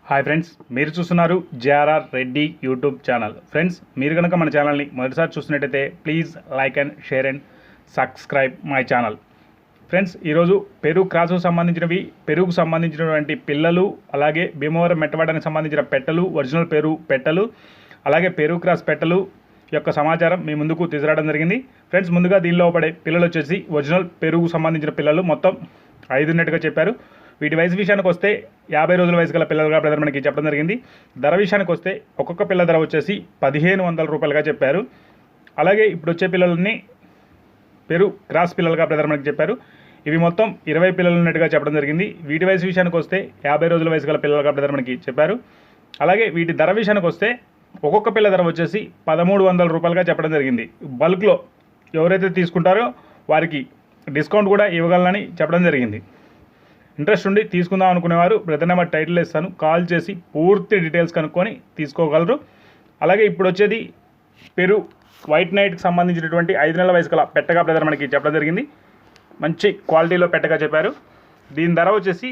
Hi friends, మీరు చూస్తున్నారు JRR Reddy YouTube channel. Friends, మీరు కనుక మన ఛానల్ని మొదటిసారి చూస్తున్నట్టయితే please like and share and subscribe my channel. Friends, ఈరోజు పెరుగు క్రాసుకు సంబంధించినటువంటి పిల్లలు, అలాగే భీమవరం మెట్టవాడానికి సంబంధించిన పెట్టలు, ఒరిజినల్ పెరుగు పెట్టలు, అలాగే పెరుగు క్రాస్ పెట్టలు యొక్క సమాచారం మీ ముందుకు తీసుకురావడం జరిగింది. ఫ్రెండ్స్, ముందుగా దీనిలో పడే పిల్లలు వచ్చేసి ఒరిజినల్ పెరుగు సంబంధించిన పిల్లలు మొత్తం 5 ఉన్నట్టుగా చెప్పారు. వీటి వయసు విషయానికి వస్తే 50 రోజుల వయసు గల పిల్లలుగా బ్రదర్ మనకి చెప్పడం జరిగింది. ధర విషయానికి వస్తే ఒక్కొక్క పిల్ల ధర వచ్చేసి 1500 రూపాయలుగా చెప్పారు. అలాగే ఇప్పుడు వచ్చే పిల్లలని పెరుగు క్రాస్ పిల్లలుగా బ్రదర్ మనకి చెప్పారు. ఇవి మొత్తం 20 పిల్లలు ఉన్నట్టుగా చెప్పడం జరిగింది. వీటి వయసు విషయానికి వస్తే 50 రోజుల వయసు గల పిల్లలుగా బ్రదర్ మనకి చెప్పారు. అలాగే వీటి ధర విషయానికి వస్తే ఒక్కొక్క పిల్ల ధర వచ్చేసి 1300 రూపాయలుగా చెప్పడం జరిగింది. బల్క్లో ఎవరైతే తీసుకుంటారో వారికి డిస్కౌంట్ కూడా ఇవ్వగలనని చెప్పడం జరిగింది. ఇంట్రెస్ట్ ఉండి తీసుకుందాం అనుకునేవారు బ్రదర్ నెంబర్ టైటిల్ ఇస్తాను, కాల్ చేసి పూర్తి డీటెయిల్స్ కనుక్కొని తీసుకోగలరు. అలాగే ఇప్పుడు వచ్చేది పెరుగు వైట్ నైట్కి సంబంధించినటువంటి 5 నెలల వయసు గల పెట్టగా బ్రదర్ మనకి చెప్పడం జరిగింది. మంచి క్వాలిటీలో పెట్టగా చెప్పారు. దీని ధర వచ్చేసి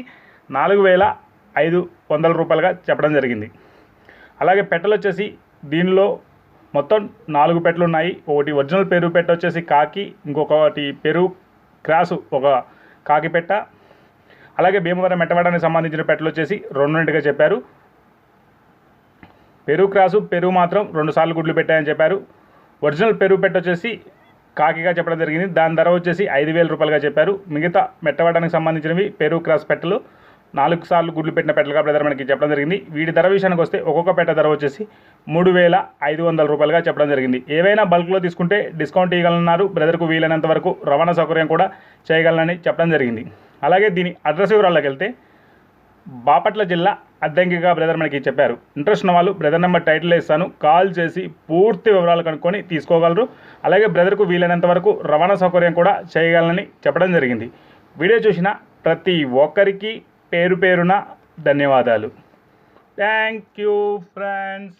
4500 రూపాయలుగా చెప్పడం జరిగింది. అలాగే పెట్టలు వచ్చేసి దీనిలో మొత్తం 4 పెట్టలు ఉన్నాయి. ఒకటి ఒరిజినల్ పెరుగు పెట్ట వచ్చేసి కాకి, ఇంకొకటి పెరుగు క్రాసు ఒక కాకి పెట్ట, అలాగే భీమవరం మెట్టవాడానికి సంబంధించిన పెట్టలు వచ్చేసి 2 చెప్పారు. పెరుగు క్రాసు పెరుగు మాత్రం 2 సార్లు గుడ్లు పెట్టాయని చెప్పారు. ఒరిజినల్ పెరుగు పెట్ట వచ్చేసి కాకిగా చెప్పడం జరిగింది. దాని ధర వచ్చేసి 5000 రూపాయలుగా చెప్పారు. మిగతా మెట్టవాడానికి సంబంధించినవి పెరుగు క్రాస్ పెట్టలు 4 సార్లు గుడ్లు పెట్టిన పెట్టలుగా బ్రదర్ మనకి చెప్పడం జరిగింది. వీటి ధర విషయానికి వస్తే ఒక్కొక్క పెట్ట ధర వచ్చేసి 3500 రూపాయలుగా చెప్పడం జరిగింది. ఏవైనా బల్క్లో తీసుకుంటే డిస్కౌంట్ ఇవ్వగలన్నారు. బ్రదర్కు వీలైనంత వరకు రవాణా సౌకర్యం కూడా చేయగలనని చెప్పడం జరిగింది. అలాగే దీని అడ్రస్ వివరాల్లోకి వెళ్తే బాపట్ల జిల్లా అద్దంకిగా బ్రదర్ మనకి చెప్పారు. ఇంట్రెస్ట్ ఉన్న వాళ్ళు బ్రదర్ నెంబర్ టైటిల్ ఇస్తాను, కాల్ చేసి పూర్తి వివరాలు కనుక్కొని తీసుకోగలరు. అలాగే బ్రదర్కు వీలైనంత వరకు రవాణా సౌకర్యం కూడా చేయగలనని చెప్పడం జరిగింది. వీడియో చూసిన ప్రతి ఒక్కరికి పేరు పేరున ధన్యవాదాలు. Thank you friends.